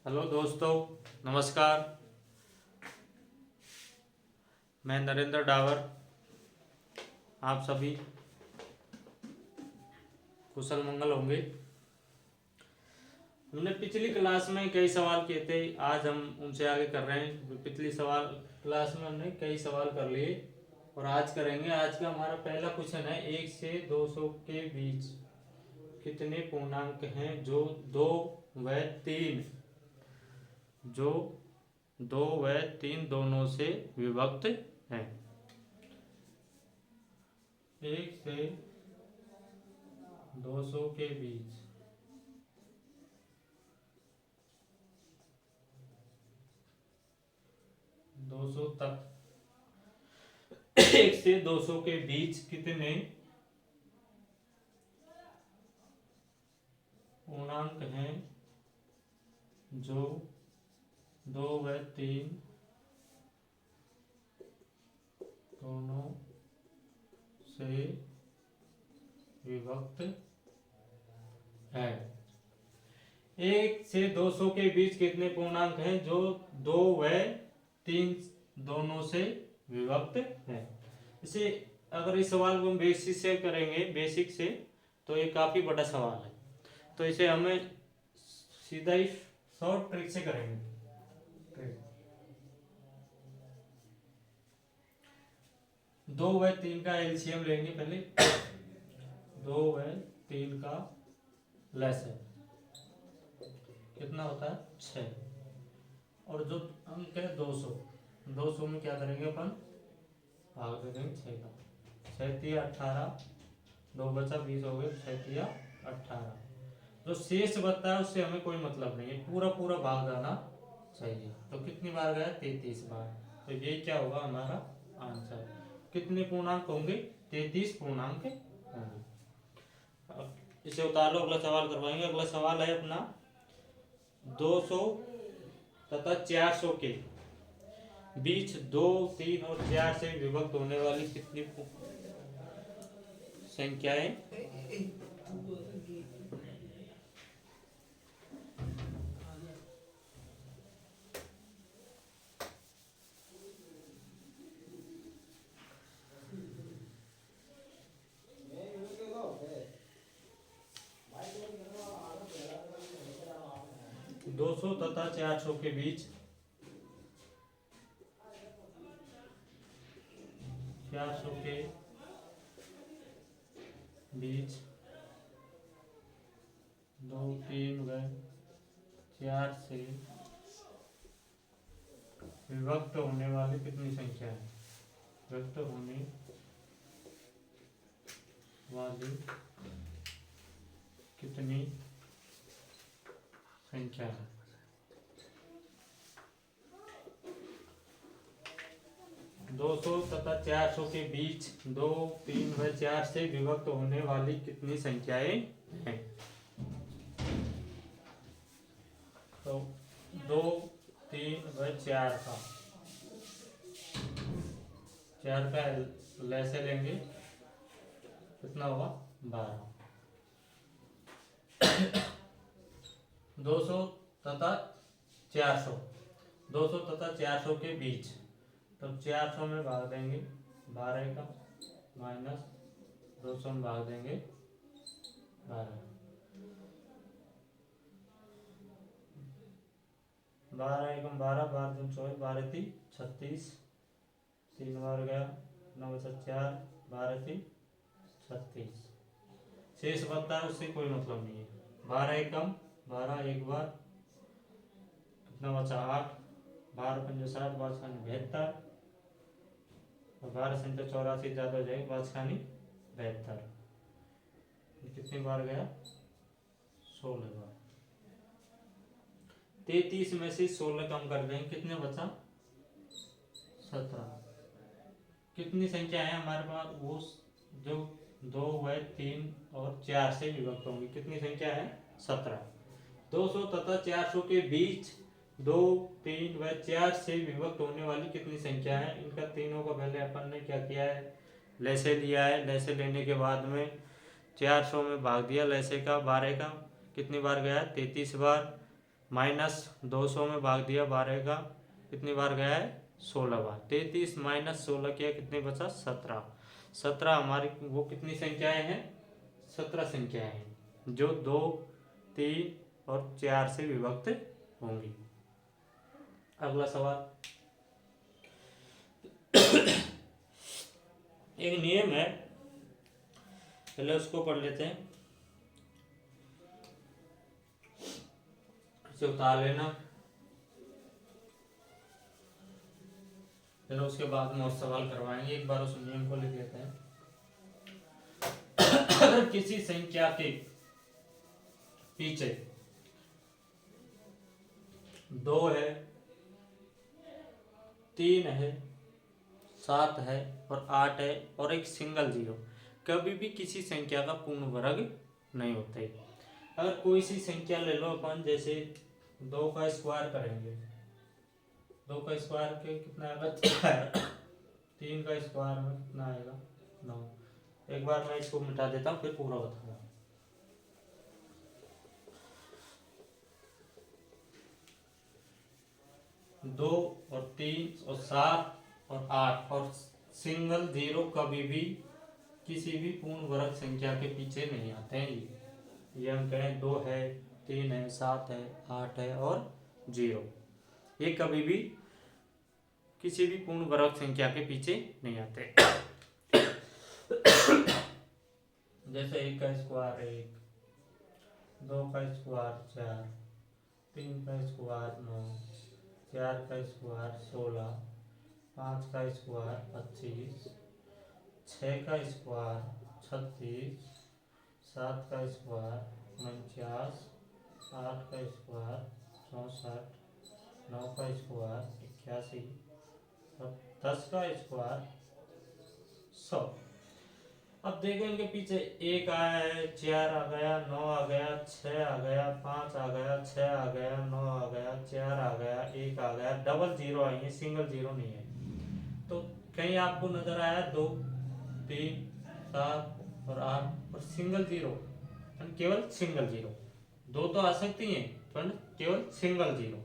Hello दोस्तों, नमस्कार। मैं नरेंद्र डावर। आप सभी कुशल मंगल होंगे। हमने पिछली क्लास में कई सवाल किए थे, आज हम उनसे आगे कर रहे हैं। पिछली सवाल क्लास में हमने कई सवाल कर लिए और आज करेंगे। आज का हमारा पहला क्वेश्चन है, 1 से 200 के बीच कितने पूर्णांक हैं जो 2 व 3 दोनों से विभक्त हैं। 1 से 200 के बीच 200 तक 1 से 200 के बीच कितने पूर्णांक हैं जो 2 व 3 दोनों से विभक्त है। 1 से 200 के बीच कितने पूर्णांक हैं जो 2 व 3 दोनों से विभक्त है। इसे अगर इस सवाल को हम बेसिक से तो ये काफी बड़ा सवाल है, तो इसे हमें सीधा ही शॉर्ट ट्रिक से करेंगे। 2 व 3 का एलसीएम लेंगे पहले। 2 व 3 का लैसन कितना होता है? 6। और जो अंक है 200 में क्या करेंगे अपन? भाग दे देंगे 6 का। 6 तिया 18, 2 बचा 20 हो गए, 6 तिया 18। जो शेष बचता है उससे हमें कोई मतलब नहीं है, पूरा पूरा भाग जाना चाहिए। तो कितनी बार गया? 33 बार। तो ये क्या होगा हमारा आंसर। कितने पूर्णांक होंगे? 33 पूर्णांक होंगे। अब इसे उतार लो, अगला सवाल करवाएंगे। अगला सवाल है अपना 200 तथा 400 के बीच 2, 3 और 4 से विभक्त होने वाली कितनी संख्याएं 200 तथा 400 के बीच 400 के बीच 2, 3 व 4 से विभक्त होने वाली कितनी संख्या है? विभक्त होने वाली कितनी संख्या है? दो सौ तथा 400 के बीच 2, 3 व 4 से विभक्त होने वाली कितनी संख्याएं हैं? तो 2, 3 व 4 का 4 का लैसे लेंगे, कितना होगा? 12। 200 तथा 400 200 तथा 400 के बीच, तब 400 में भाग देंगे 12 का, माइनस 200 में भाग देंगे 12। 12 एकम 12, 12 दूनी 24, 12 ती 36, 3 बार गया, 9 बचा 4, 12 ती 36। शेष बचता है उससे कोई मतलब नहीं है। 12 एकम 12, एक बार कितना बचा? 8, 12 पंजे 60, 12 खानी 72, और 12 संख्या 84 ज्यादा हो जाएगी, 5 खानी 72। कितनी बार गया? 16 बार। 33 में से 16 कम कर देंगे, कितने बचा? 17। कितनी संख्या है हमारे पास? वो जो 2 व 3 और 4 से विभक्त होंगी, कितनी संख्या है? 17। 200 तथा 400 के बीच 2, 3 व 4 से विभक्त होने वाली कितनी संख्या है? इनका तीनों का पहले अपन ने क्या किया है? लैसे लिया है। लैसे लेने के बाद में 400 में भाग दिया लैसे का 12 का, कितनी बार गया? 33 बार। -200 में भाग दिया 12 का, कितनी बार गया है? 16 बार। 33 - 16 किया, कितने बचा? 17। 17 हमारी वो कितनी संख्याएं हैं? 17 संख्याएं हैं जो 2, 3 और 4 से विभक्त होंगी। अगला सवाल, एक नियम है, पहले उसको पढ़ लेते हैं। इसे उतार लेना, फिर उसके बाद में और सवाल करवाएंगे। एक बार उस नियम को लिख लेते हैं। अगर किसी संख्या के पीछे 2 है, 3 है, 7 है और 8 है और एक सिंगल जीरो, कभी भी किसी संख्या का पूर्ण वर्ग नहीं होते। अगर कोई सी संख्या ले लो अपन, जैसे 2 का स्क्वायर करेंगे, 2 का स्क्वायर के कितना आएगा? 3 का स्क्वायर में कितना आएगा? 9। एक बार मैं इसको मिटा देता हूँ, फिर पूरा बताऊंगा। 2 और 3 और 7 और 8 और सिंगल जीरो कभी भी किसी भी पूर्ण वर्ग संख्या के पीछे नहीं आते हैं। ये हम कहें 2 है, 3 है, 7 है, 8 है और 0, ये कभी भी किसी भी पूर्ण वर्ग संख्या के पीछे नहीं आते। जैसे 1 का स्क्वायर 1, 2 का स्क्वायर 4, 3 का स्क्वायर 9, 4 का स्क्वायर 16, 5 का स्क्वायर 25, 6 का स्क्वायर 36, 7 का स्क्वायर 49, 8 का स्क्वायर 64, 9 का स्क्वायर 81 और 10 का स्क्वायर 100। अब देखो इनके पीछे 1 आया है, 4 आ गया, 9 आ गया, 6 आ गया, 5 आ गया, 6 आ गया, 9 आ गया, 4 आ गया, 1 आ गया, डबल जीरो आई है, सिंगल जीरो नहीं है। तो कहीं आपको नजर आया 2, 3, 7 और 8 और सिंगल जीरो, केवल सिंगल जीरो। 2 तो आ सकती हैं पर केवल सिंगल जीरो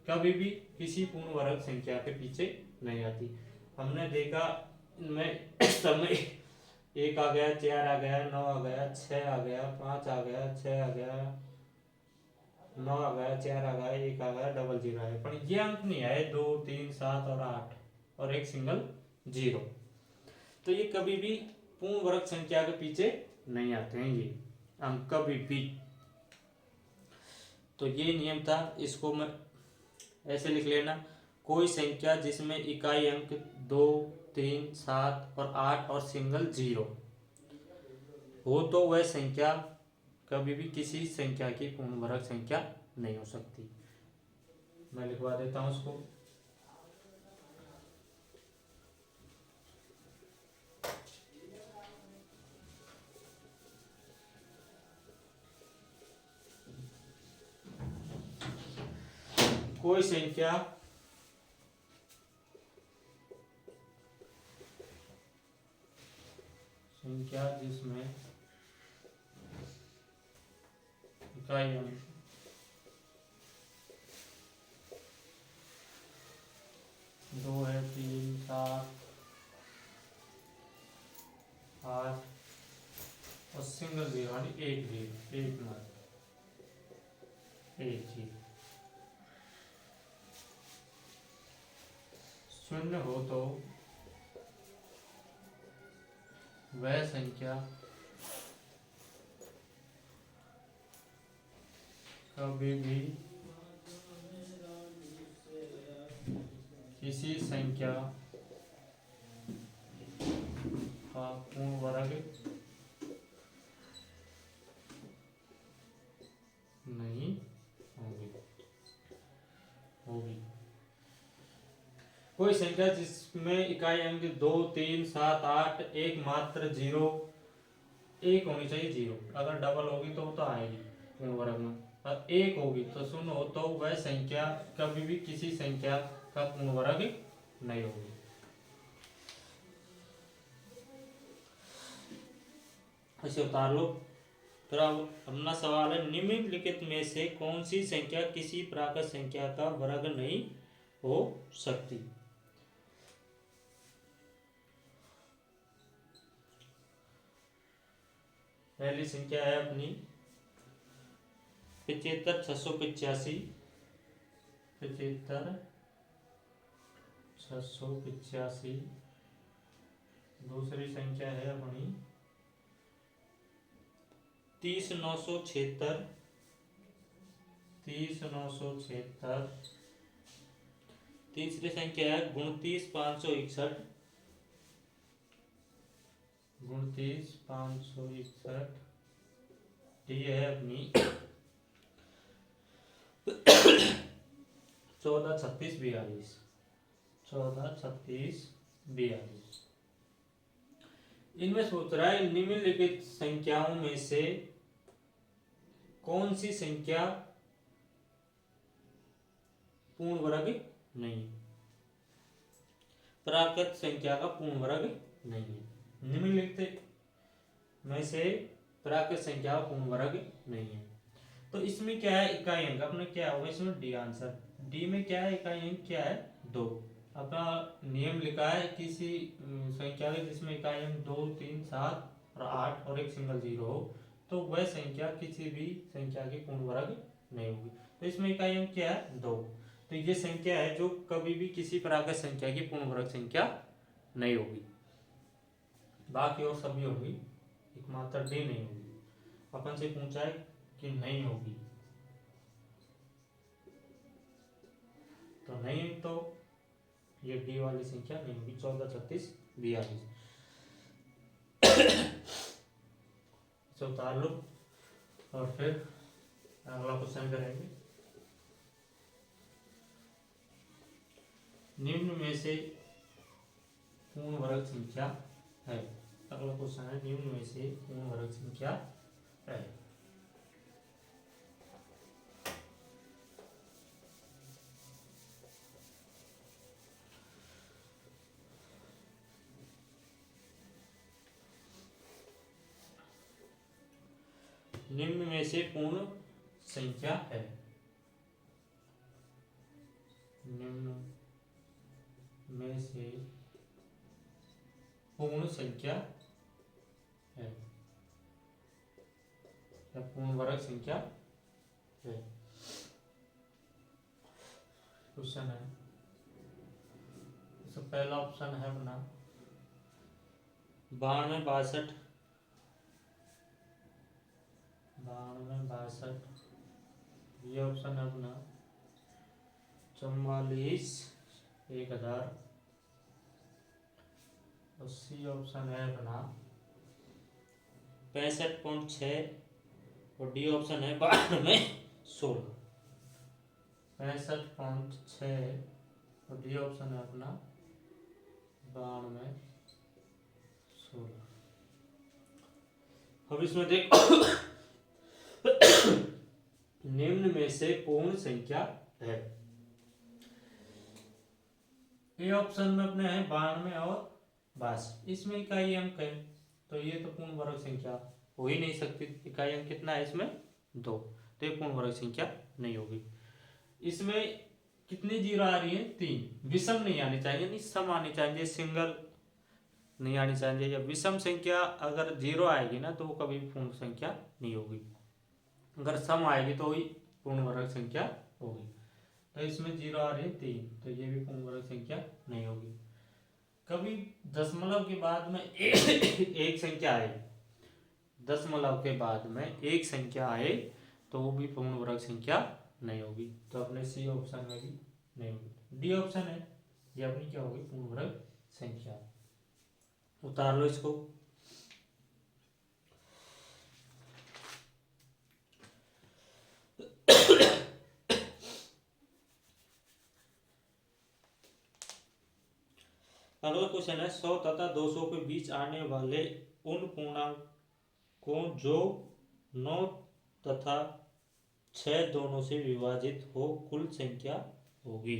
कभी भी किसी पूर्ण वर्ग संख्या के पीछे नहीं आती। हमने देखा इनमें समय 1 आ गया, 4 आ गया, 9 आ गया, 6 आ गया, 5 आ गया, 6 आ गया, 9 आ गया, 4 आ गया, 1 आ गया, डबल जीरो आया, पर ये अंक नहीं आए 2, 3, 7 और 8 और एक सिंगल जीरो। तो ये कभी भी पूर्ण वर्ग संख्या के पीछे नहीं आते हैं ये अंक कभी भी। तो ये नियम था, इसको मैं ऐसे लिख लेना, कोई संख्या जिसमें इकाई अंक 2, 3, 7 और 8 और सिंगल जीरो हो तो वह संख्या कभी भी किसी संख्या की पूर्ण वर्ग संख्या नहीं हो सकती। मैं लिखवा देता हूं उसको। कोई संख्या जिसमें इकाई अंक 2 है, 3, 7, 8 और सिंगल जीरो यानी एक मात्र एक जीरो शून्य हो तो वह संख्या कभी भी किसी संख्या का पूर्ण वर्ग नहीं होगी। कोई संख्या जिसमें इकाई अंक 2, 3, 7, 8 एक मात्र जीरो एक होनी चाहिए, जीरो अगर डबल होगी तो वो तो आएगी पूर्ण वर्ग में, और एक होगी तो शून्य हो तो वह संख्या कभी भी किसी संख्या का पूर्ण वर्ग नहीं होगी। इसे उतार लो। तो अब अपना सवाल है, निम्नलिखित में से कौन सी संख्या किसी प्राकृत संख्या का वर्ग नहीं हो सकती। पहली संख्या है अपनी 75,685, 75,685। दूसरी संख्या है अपनी 30,976, 30,976। तीसरी संख्या है 29,561, 29,561। ये है अपनी 14,36,42, 14,36,42। इनमें सोच रहा है निम्नलिखित संख्याओं में से कौन सी संख्या पूर्ण वर्ग नहीं, प्राकृत संख्या का पूर्ण वर्ग नहीं है। निम्नलिखित में से प्राकृत संख्या का पूर्ण वर्ग नहीं है। तो इसमें क्या है, इकाई अंक अपने क्या होगा इसमें डी आंसर। डी में क्या है, इकाई अंक क्या है 2। अपना नियम लिखा है किसी संख्या के जिसमें इकाई अंक 2, 3, 7 और 8 और एक सिंगल जीरो हो तो वह संख्या किसी भी संख्या की पूर्ण वर्ग नहीं होगी। तो इसमें इकाई अंक क्या है 2। तो ये संख्या है जो कभी भी किसी प्राकृत संख्या की पूर्ण वर्ग संख्या नहीं होगी, बाकी और सभी होगी, एकमात्र डी नहीं होगी। अपन से पूछा है कि नहीं होगी तो नहीं, तो ये डी वाली संख्या नहीं होगी 14,36,42। इसे उतार लो और फिर अगला क्वेश्चन करेंगे। निम्न में से पूर्ण वर्ग संख्या है। अगला क्वेश्चन है, निम्न में से पूर्ण वर्ग संख्या है। निम्न में से पूर्ण संख्या है। निम्न में से पूर्ण संख्या है या पूर्ण वर्ग संख्या है। क्वेश्चन है, तो पहला ऑप्शन है अपना 92, 62। ये ऑप्शन है अपना 44, 1000। और सी ऑप्शन है अपना 65.6 और डी ऑप्शन है 92/16। 65.6 और डी ऑप्शन है अपना 92/16। अब इसमें देखो निम्न में से पूर्ण संख्या है। ए ऑप्शन में अपने है 92 और 62। इसमें इकाई अंक है तो ये तो पूर्ण वर्ग संख्या हो ही नहीं सकती। इकाई अंक कितना है इसमें 2, तो ये पूर्ण वर्ग संख्या नहीं होगी। इसमें कितनी जीरो आ रही है 3। विषम नहीं आनी चाहिए, नहीं सम आनी चाहिए, सिंगल नहीं आनी चाहिए। या विषम संख्या अगर जीरो आएगी ना तो वो कभी भी पूर्ण संख्या नहीं होगी। अगर सम आएगी तो ही पूर्ण वर्ग संख्या होगी। तो इसमें जीरो आ रही है 3, तो ये भी पूर्ण वर्ग संख्या नहीं होगी। कभी दशमलव के बाद में एक संख्या आए, दशमलव के बाद में एक संख्या आए तो वो भी पूर्ण वर्ग संख्या नहीं होगी। तो अपने सी ऑप्शन में भी नहीं होगी। डी ऑप्शन है ये अपनी क्या होगी पूर्ण वर्ग संख्या। उतार लो इसको। अगला क्वेश्चन है 100 तथा 200 के बीच आने वाले उन पूर्णांकों जो 9 तथा 6 दोनों से विभाजित हो कुल संख्या होगी।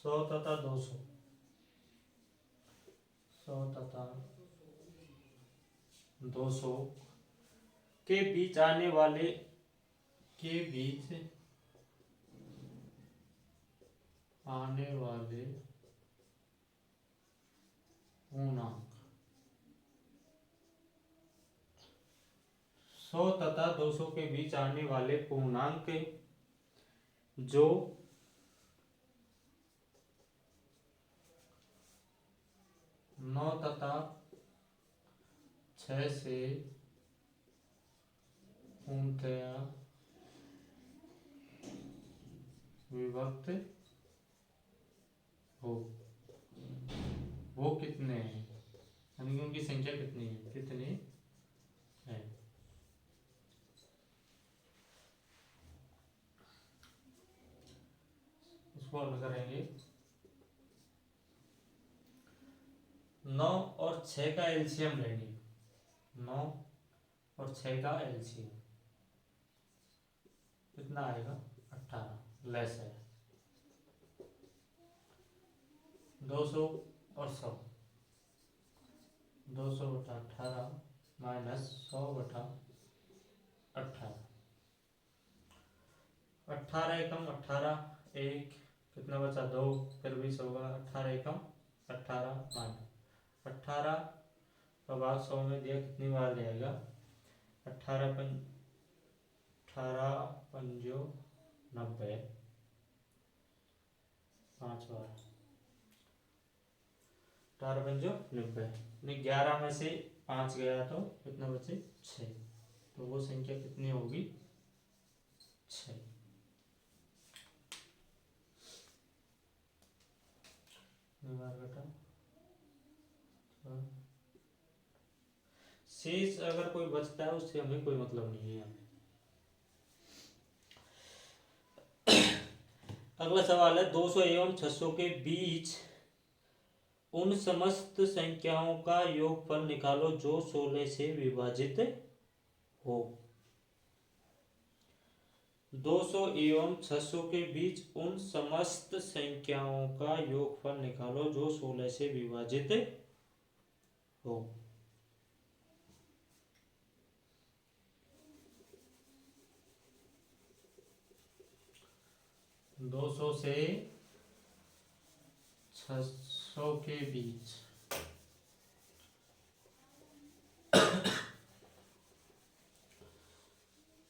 100 तथा 200, 100 तथा 200 के बीच आने वाले पूर्णांक, 100 तथा 200 के बीच आने वाले पूर्णांक जो 9 तथा 6 से पूर्णतया विभक्त हो, वो कितने हैं, यानी कि उनकी संख्या कितनी है। इसको हल करेंगे। 9 और 6 का एलसीएम लेंगे, 9 और 6 का एलसीएम कितना आएगा, 18 लेस है। 200 और 100, 200 बटा 18 माइनस 100 बटा 18, 18 एकम 18, एक कितना बचा, 2, फिर 20 होगा, 18 एकम 18 माइनस 18 का भाग 100 में दिया, कितनी बार जाएगा, 18 पंजो 90, 5 बार, 18 पंजो 90, 11 में से 5 गया तो कितना बचे, 6, तो वो संख्या कितनी होगी, 6। शेष अगर कोई बचता है उससे हमें कोई मतलब नहीं है। अगला सवाल है 200 एवं 600 के बीच उन समस्त संख्याओं का योगफल निकालो जो 16 से विभाजित हो। 200 एवं 600 के बीच उन समस्त संख्याओं का योगफल निकालो जो 16 से विभाजित हो। दो सौ से 600 के बीच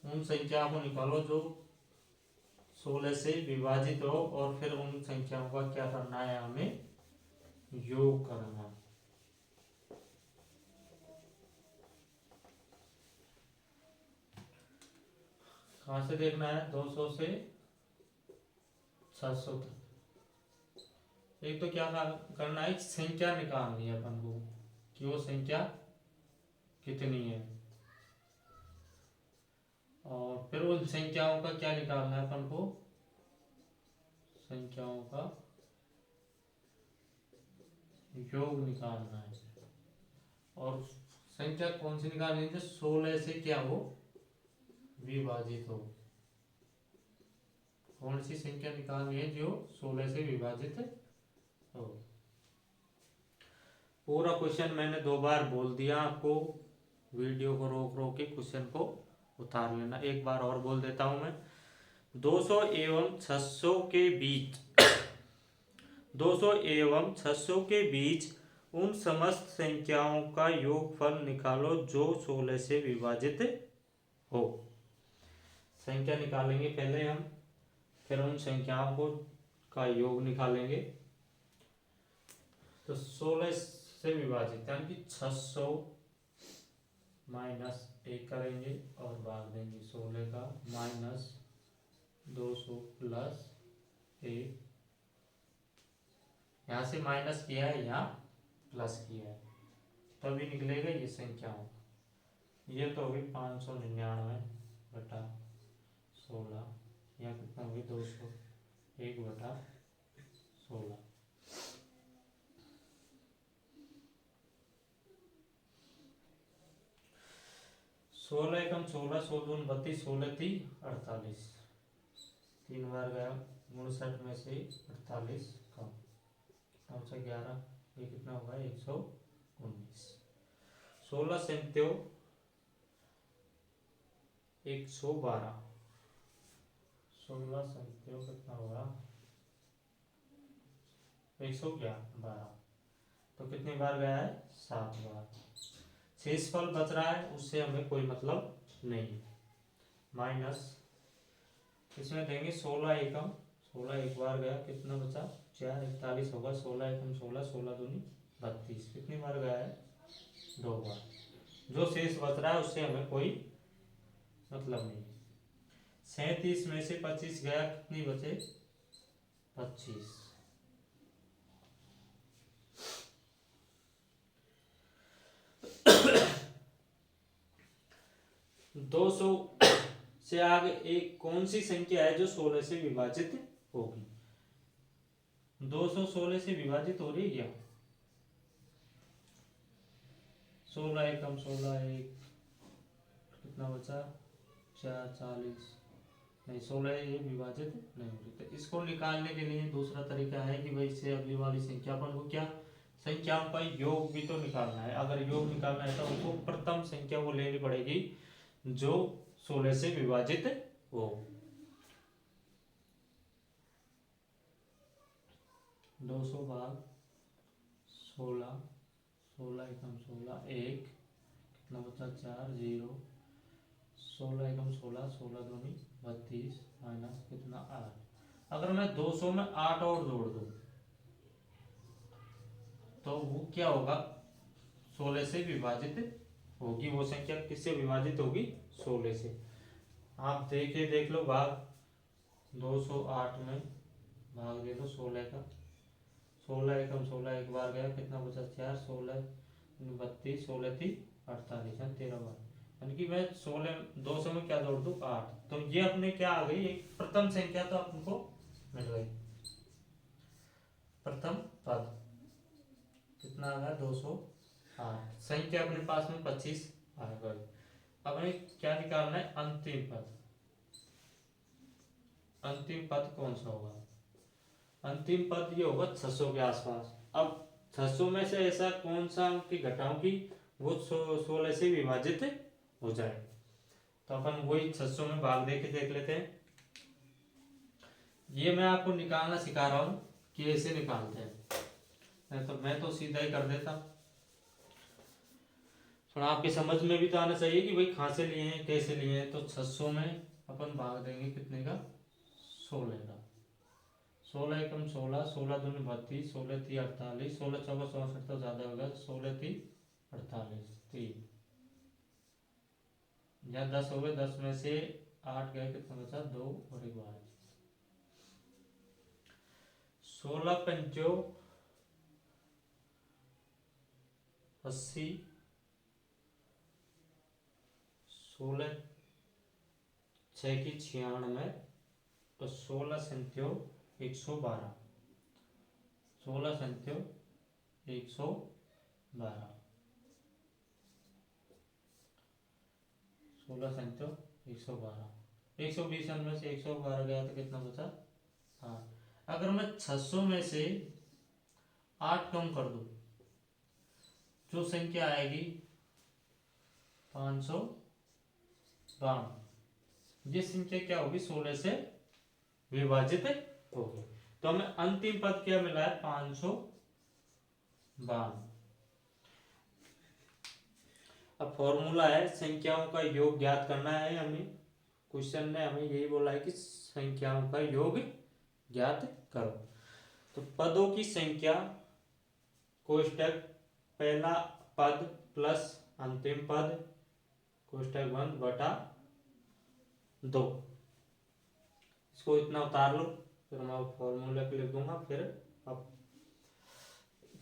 उन संख्याओं को निकालो जो 16 से विभाजित हो, और फिर उन संख्याओं का क्या करना है, हमें योग करना। कहां से देखना है, 200 से 600 तक। एक तो क्या करना है, संख्या निकालनी है अपन को कि वो संख्या कितनी है, और फिर उन संख्याओं का क्या निकालना है अपन को, संख्याओं का योग निकालना है। और संख्या कौन सी निकालनी है, 16 से क्या हो, विभाजित हो। कौन सी संख्या निकालनी है जो 16 से विभाजित हो। पूरा क्वेश्चन मैंने 2 बार बोल दिया आपको, वीडियो को रोक रोक के क्वेश्चन को उतार लेना। एक बार और बोल देता हूं मैं। 200 एवं 600 के बीच 200 एवं 600 के बीच उन समस्त संख्याओं का योगफल निकालो जो 16 से विभाजित हो। संख्या निकालेंगे पहले हम, फिर उन संख्याओं को का योग निकालेंगे। तो 16 से विभाजित यानी कि 600 माइनस 1 करेंगे और भाग देंगे 16 का, माइनस 200 प्लस 1, यहाँ से माइनस किया है, यहाँ प्लस किया है, तभी निकलेगा ये संख्याओं। ये तो होगी 599 बटा 16, यहाँ कितना होगी 201 बटा 16। सोलह एकम 16, 16 32, 16 थी 48, 3 बार गया, 59 में से 48 कम। 11, ये कितना होगा 119। 16 सैंत्यो 112, 16 सैंत्यो कितना होगा 112, तो कितनी बार गया है 7 बार। शेषफल बच रहा है उससे हमें कोई मतलब नहीं है। माइनस इसमें देंगे 16 एकम, 16 एक बार गया कितना बचा 4, 41 होगा। 16 एकम 16, 16 दूनी 32, कितनी बार गया है 2 बार। जो शेष बच रहा है उससे हमें कोई मतलब नहीं। 37 में से 25 गया, कितनी बचे 25। 200 से आगे एक कौन सी संख्या है जो 16 से विभाजित होगी। 200 16 से विभाजित हो रही है क्या। 16 एकम 16 एक, कितना बचा 4, 40, नहीं 16 ये विभाजित नहीं हो रही। तो इसको निकालने के लिए दूसरा तरीका है कि भाई इससे अगली वाली संख्या अपन को क्या संख्याओं का योग भी तो निकालना है। अगर योग निकालना है तो उनको प्रथम संख्या वो लेनी पड़ेगी जो 16 से विभाजित हो। 200 भाग 16, 16 एकम 16 एक, कितना बचा 4, 0, 16 एकम 16, 16 दूनी 32, माइनस कितना 8। अगर मैं 200 में 8 और जोड़ दूं तो वो क्या होगा 16 से विभाजित होगी। वो संख्या किससे विभाजित होगी 16 से। आप देख लो भाग 208 में भाग दे दो 16 का। 16 एकम 16 एक बार गया, कितना बचा 4, 16 32, 16 थी 48, 13 बार। यानी कि मैं 16 200 में क्या जोड़ दूं 8, तो ये अपने क्या आ गई एक प्रथम संख्या तो आपको मिल गई। प्रथम पद कितना आ गया 208, संख्या अपने पास में 25 आ गई। अब हमें क्या निकालना है अंतिम पद। अंतिम पद कौन सा होगा। अंतिम पद ये होगा 600 के आसपास। अब 600 में से ऐसा कौन सा की घटाओं की वो 16 से विभाजित हो जाए। तो अपन वही 600 में भाग दे के देख लेते हैं। ये मैं आपको निकालना सिखा रहा हूं कि ऐसे निकालते हैं, तो मैं तो सीधा ही कर देता। थोड़ा आपके समझ में भी तो आना चाहिए कि भाई कहाँ से लिए हैं कैसे लिए हैं। तो 600 में अपन भाग देंगे कितने का 16 का। 16 एकम 16, 16 दूनी 32, 16 थी 48, 16 चौका 64 तो ज्यादा होगा, 16 थी 48 3, यहाँ 10 हो गए, 10 में से 8 गए, कितना बचा 2 और 1 बार। 16 पंचो 80, 16 6 की 96, तो 16 संत्यो 112, 16 संत्यो 112, 16 संत्यो 112, 120 में से 112 गया तो कितना बचा 8। अगर मैं 600 में से 8 कम कर दूं जो संख्या आएगी 552, ये संख्या क्या होगी 16 से विभाजित होगी। तो हमें अंतिम पद क्या मिला है 552। अब फॉर्मूला है संख्याओं का योग ज्ञात करना है हमें। क्वेश्चन ने हमें यही बोला है कि संख्याओं का योग ज्ञात करो। तो पदों की संख्या कोष्टक पहला पद प्लस अंतिम पद कोष्टक बंद बटा 2। इसको इतना उतार लो, फिर मैं फॉर्मूला पे लिख दूंगा। फिर अब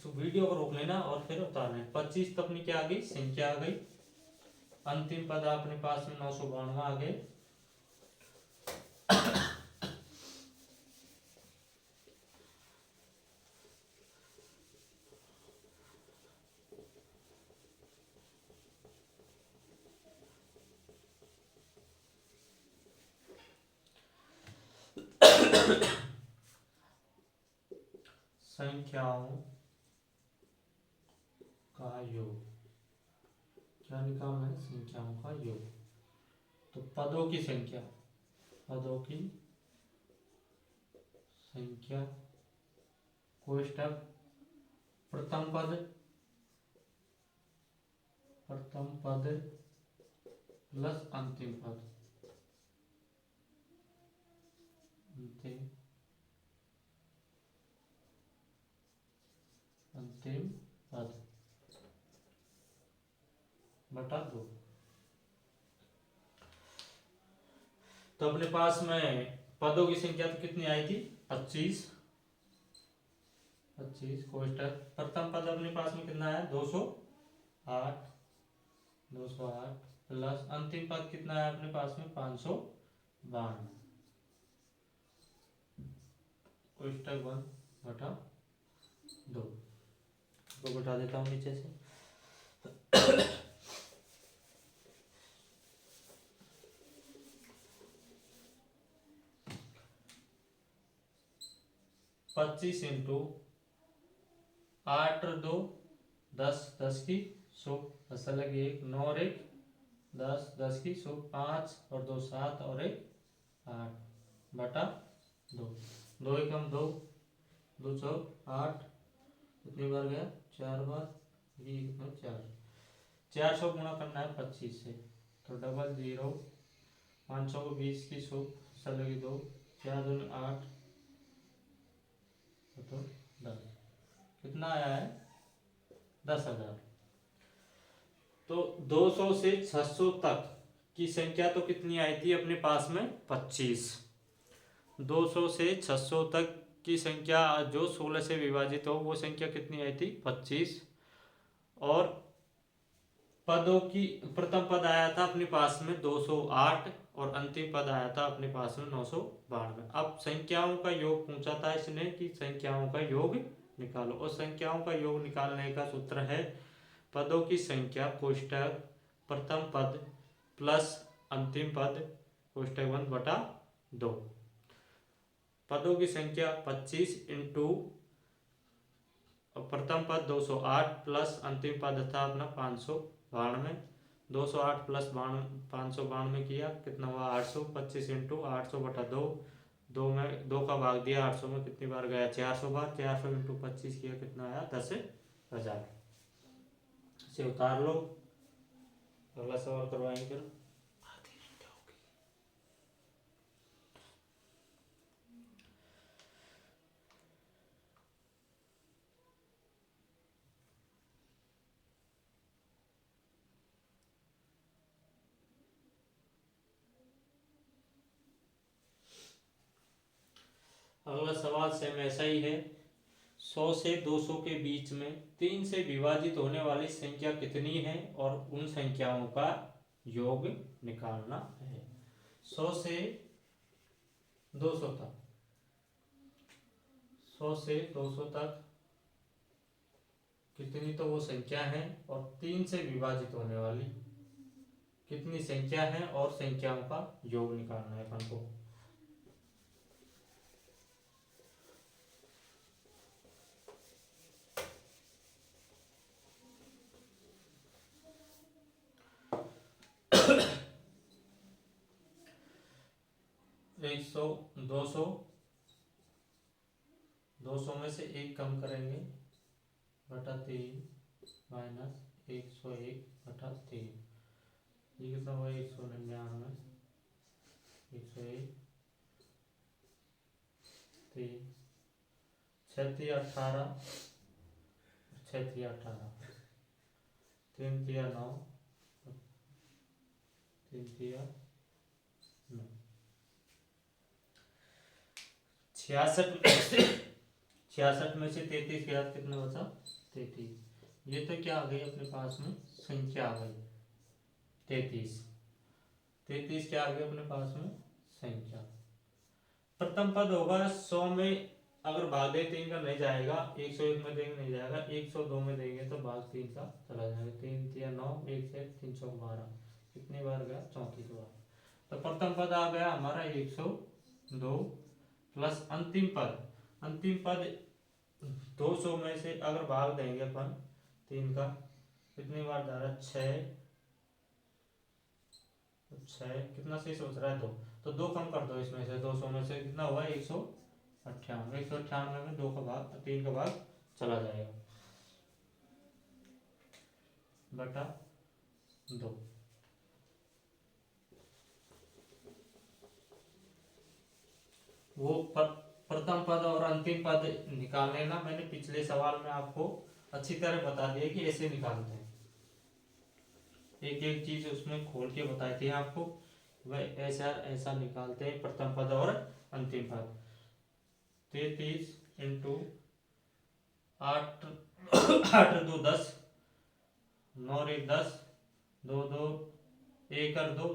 तो वीडियो को रोक लेना और फिर उतारना। 25 तो अपनी क्या आ गई संख्या आ गई। अंतिम पद अपने पास में 992 आ गए। संख्या संख्याओं का योग। क्या निकालना है? संख्याओं का योग। तो पदों की संख्या, पदों की संख्या कोष्ठक प्रथम पद प्लस अंतिम पद, अंतिम पद बटा 2। तो अपने पास में पदों की संख्या तो कितनी आई थी? 25। कोष्ठक प्रथम पद अपने पास में कितना है? 208 प्लस अंतिम पद कितना है अपने पास में? 592। कोष्ठक 1 बटा 2 को बता देता हूँ नीचे से। पच्चीस इंटू 8 और 2 10, 10 की 100, 10 अलग 1, 9 और 1 10, 10 की 100, 5 और 2 7 और 1 8 बटा 2। 2 एकम 2, 2 चौक 8, कितनी बार गया? 4 बार, ये 4, 400 गुणा करना है 25 से, तो 00, 500 को 20 की 100, 2, 4 2 8, तो 10, कितना आया है? 10,000। तो 200 से 600 तक की संख्या तो कितनी आई थी अपने पास में? 25। 200 से 600 तक की संख्या जो 16 से विभाजित हो वो संख्या कितनी आई थी? 25। और पदों की प्रथम पद आया था अपने पास में 208 और अंतिम पद आया था अपने पास में 992। अब संख्याओं का योग पूछा था इसने कि संख्याओं का योग निकालो, और संख्याओं का योग निकालने का सूत्र है पदों की संख्या कोष्ठक प्रथम पद प्लस अंतिम पद कोष्ठक 1 बटा 2। पदों की संख्या 25 इंटू प्रथम पद 208 प्लस अंतिम पद था अपना 592। 208 प्लस 592 किया, कितना हुआ? 800। 25 इंटू 800 बटा 2, 2 में 2 का भाग दिया 800 में, कितनी बार गया? 400 बार। 400 इंटू 25 किया, कितना आया? 10,000 से उतार लो। अगला सवाल करवाएंगे फिर। अगला सवाल सेम ऐसा ही है। 100 से 200 के बीच में 3 से विभाजित होने वाली संख्या कितनी है और उन संख्याओं का योग निकालना है। 100 से 200 तक, 100 से 200 तक कितनी तो वो संख्या है, और 3 से विभाजित होने वाली कितनी संख्या है और संख्याओं का योग निकालना है अपन को। एक 200 में से एक कम करेंगे बटा 3 माइनस 101 बटा 3, ये कितना हुआ? 199, 101 3, 6 18, 6 18, 3 9, 3 9, 66 में से 33 गया, कितना बचा? 33। ये तो क्या आ गई अपने पास में? संख्या आ गई 33। 33 क्या आ गई अपने पास में? संख्या। प्रथम पद होगा 100 में, अगर भाग दे 3 का नहीं जाएगा, 101 में देंगे नहीं जाएगा, 102 में देंगे तो भाग 3 का चला जाएगा। 3 3 9, 1 से 312, कितनी बार गया? 34 बार। तो प्रथम पद आ गया हमारा 102 प्लस अंतिम पद 200 में से अगर भाग देंगे अपन 3 का, कितनी बार जा रहा है? 6। 6 कितना सही सोच रहा है? 2। तो 2 कम कर दो इसमें से, 200 में से कितना हुआ? 198। 198 में 2 का भाग, 3 का भाग चला जाएगा बटा 2। वो प्रथम पद और अंतिम पद निकालने ना, मैंने पिछले सवाल में आपको अच्छी तरह बता दिया कि ऐसे निकालते हैं। एक एक चीज उसमें खोल के बताई थी आपको, वह ऐसा ऐसा निकालते हैं प्रथम पद और अंतिम पद। 33 इंटू 8 8 2 10, 9 और 1 10, 2 2 1 और 2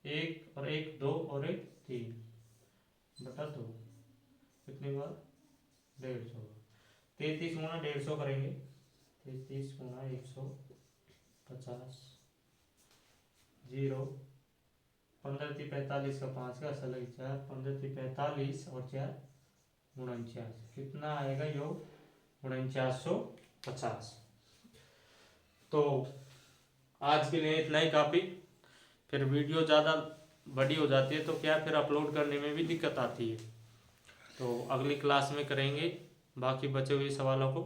1 और 1 2 और 1 3 बटा 2। कितनी बार? 150। 33 गुना 150 करेंगे, 33 गुना 150, 0 15 थी 45 का 5 का असल 4, 15 थी 45 और 4 49, कितना आएगा योग? 4950। तो आज के लिए इतना ही काफ़ी। फिर वीडियो ज़्यादा बड़ी हो जाती है तो क्या फिर अपलोड करने में भी दिक्कत आती है। तो अगली क्लास में करेंगे बाकी बचे हुए सवालों को।